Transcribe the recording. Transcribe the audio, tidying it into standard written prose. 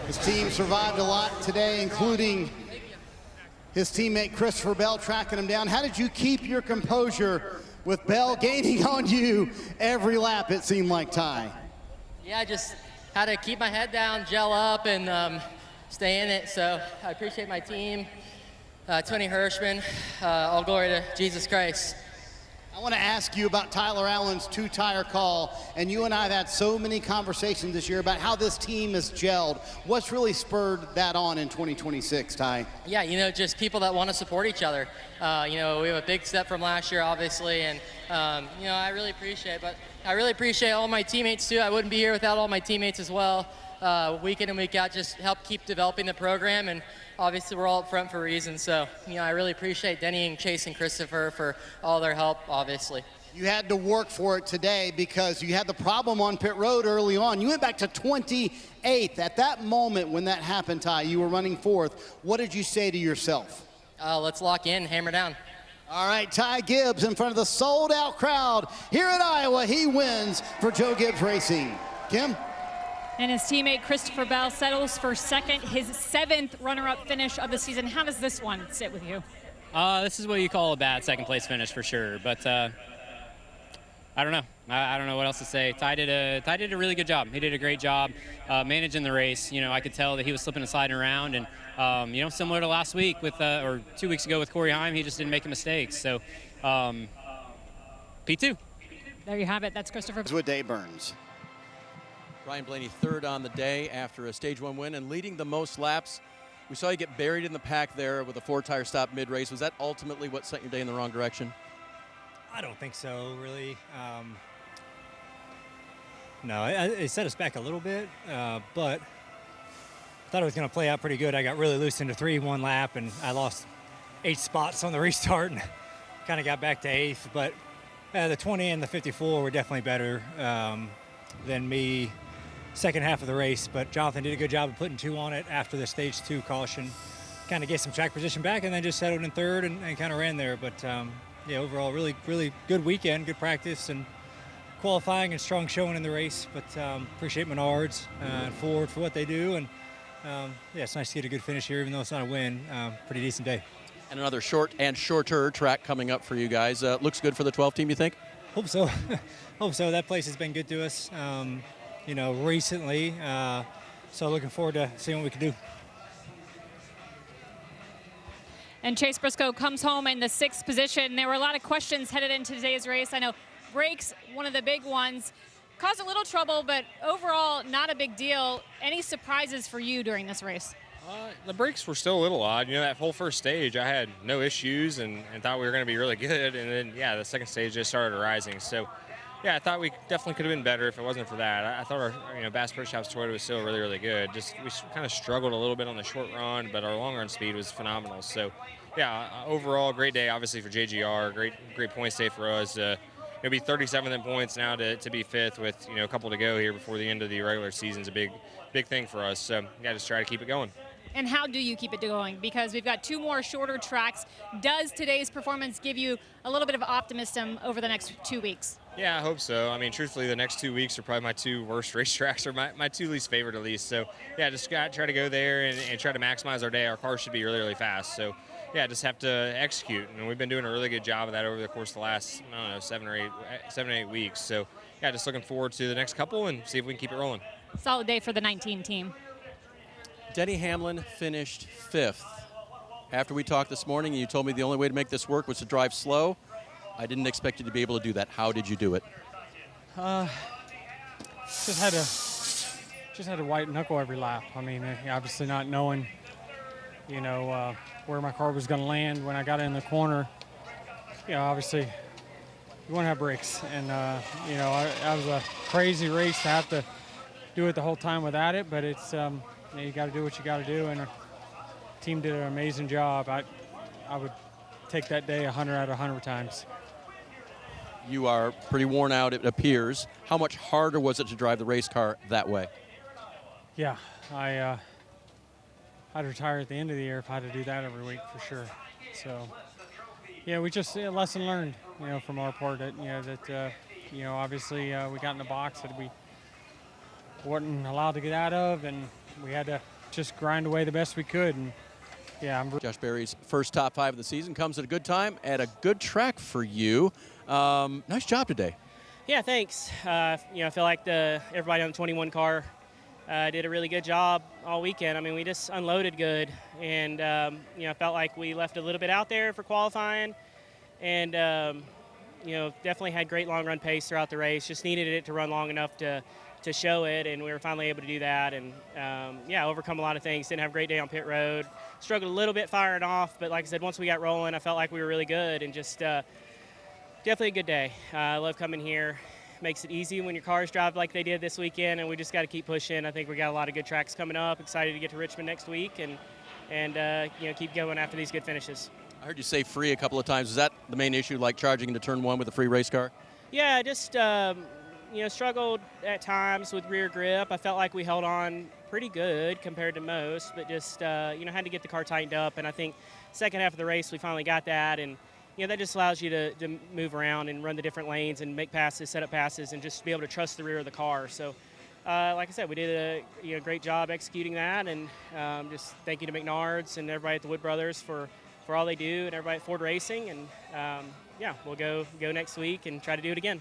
His team survived a lot today, including his teammate Christopher Bell tracking him down. How did you keep your composure with Bell gaining on you every lap, it seemed like, Ty? Yeah, I just had to keep my head down, gel up, and stay in it. So I appreciate my team, Tony Hirschman. All glory to Jesus Christ. I want to ask you about Tyler Allen's two-tire call, and you and I have had so many conversations this year about how this team has gelled. What's really spurred that on in 2026, Ty? Yeah, you know, just people that want to support each other. You know, we have a big step from last year, obviously, and, you know, I really appreciate it. But I really appreciate all my teammates, too. I wouldn't be here without all my teammates as well. Week in and week out, just help keep developing the program, and obviously we're all up front for a reason. So, you know, I really appreciate Denny and Chase and Christopher for all their help, obviously. You had to work for it today because you had the problem on pit road early on. You went back to 28th. At that moment when that happened, Ty, you were running fourth. What did you say to yourself? Let's lock in, hammer down. All right, Ty Gibbs in front of the sold-out crowd here in Iowa. He wins for Joe Gibbs Racing. Kim? And his teammate Christopher Bell settles for second, his 7th runner-up finish of the season. How does this one sit with you? This is what you call a bad second-place finish for sure. But I don't know. I don't know what else to say. Ty did a really good job. He did a great job managing the race. You know, I could tell that he was slipping and sliding around, and you know, similar to last week with or 2 weeks ago with Corey Heim, he just didn't make a mistake. So P2. There you have it. That's Christopher. With Dave Burns. Ryan Blaney third on the day after a Stage 1 win and leading the most laps. We saw you get buried in the pack there with a 4-tire stop mid-race. Was that ultimately what sent your day in the wrong direction? I don't think so, really. No, it set us back a little bit, but I thought it was going to play out pretty good. I got really loose into 3 one lap, and I lost 8 spots on the restart and kind of got back to 8th. But the 20 and the 54 were definitely better than me second half of the race, but Jonathan did a good job of putting 2 on it after the stage 2 caution. Kind of get some track position back and then just settled in third and kind of ran there. But yeah, overall, really good weekend, good practice and qualifying and strong showing in the race. But appreciate Menards and Ford for what they do. And yeah, it's nice to get a good finish here, even though it's not a win. Pretty decent day. And another short and shorter track coming up for you guys. Looks good for the 12 team, you think? Hope so. Hope so. That place has been good to us, you know, recently. So looking forward to seeing what we can do. And Chase Briscoe comes home in the 6th position. There were a lot of questions headed into today's race. I know brakes, one of the big ones, caused a little trouble, but overall not a big deal. Any surprises for you during this race? The brakes were still a little odd. You know, that whole first stage, I had no issues and thought we were going to be really good. And then, yeah, the second stage just started rising. So, yeah, I thought we definitely could have been better if it wasn't for that. I thought our, you know, Bass Pro Shops Toyota was still really good. Just we kind of struggled a little bit on the short run, but our long run speed was phenomenal. So, yeah, overall, great day, obviously, for JGR. Great points day for us. It'll be 37th in points now to be 5th with, you know, a couple to go here before the end of the regular season is a big thing for us. So, yeah, just try to keep it going. And how do you keep it going? Because we've got 2 more shorter tracks. Does today's performance give you a little bit of optimism over the next 2 weeks? Yeah, I hope so. I mean, truthfully, the next 2 weeks are probably my 2 worst racetracks, or my 2 least favorite at least. So, yeah, just got to try to go there and try to maximize our day. Our cars should be really fast. So, yeah, just have to execute. And we've been doing a really good job of that over the course of the last, I don't know, 7 or 8 weeks. So, yeah, just looking forward to the next couple and see if we can keep it rolling. Solid day for the 19 team. Denny Hamlin finished 5th. After we talked this morning, you told me the only way to make this work was to drive slow. I didn't expect you to be able to do that. How did you do it? Just had to white knuckle every lap. I mean, obviously not knowing, you know, where my car was going to land when I got in the corner. You know, obviously you want to have brakes, and you know, that was a crazy race to have to do it the whole time without it. But it's you know, you got to do what you got to do, and our team did an amazing job. I would take that day 100 out of 100 times. You are pretty worn out, it appears. How much harder was it to drive the race car that way? Yeah, I'd retire at the end of the year if I had to do that every week for sure. So, yeah, we just a lesson learned, you know, from our part that you know, obviously we got in the box that we weren't allowed to get out of, and we had to just grind away the best we could. And yeah, Josh Berry's first top 5 of the season comes at a good time at a good track for you. Nice job today. Yeah, thanks. I feel like everybody on the 21 car did a really good job all weekend. I mean, we just unloaded good, and I felt like we left a little bit out there for qualifying, and definitely had great long run pace throughout the race. Just needed it to run long enough to show it, and we were finally able to do that. And overcome a lot of things. Didn't have a great day on pit road. Struggled a little bit firing off, but like I said, once we got rolling, I felt like we were really good, and just definitely a good day. I love coming here. Makes it easy when your cars drive like they did this weekend, and we just got to keep pushing. I think we got a lot of good tracks coming up. Excited to get to Richmond next week, and keep going after these good finishes. I heard you say free a couple of times. Is that the main issue, like charging into turn 1 with a free race car? Yeah, just struggled at times with rear grip. I felt like we held on pretty good compared to most, but just had to get the car tightened up. And I think second half of the race we finally got that, and that just allows you to move around and run the different lanes and make passes, set up passes, and just be able to trust the rear of the car. So, like I said, we did a great job executing that, and just thank you to McNards and everybody at the Wood Brothers for all they do, and everybody at Ford Racing. And we'll go next week and try to do it again.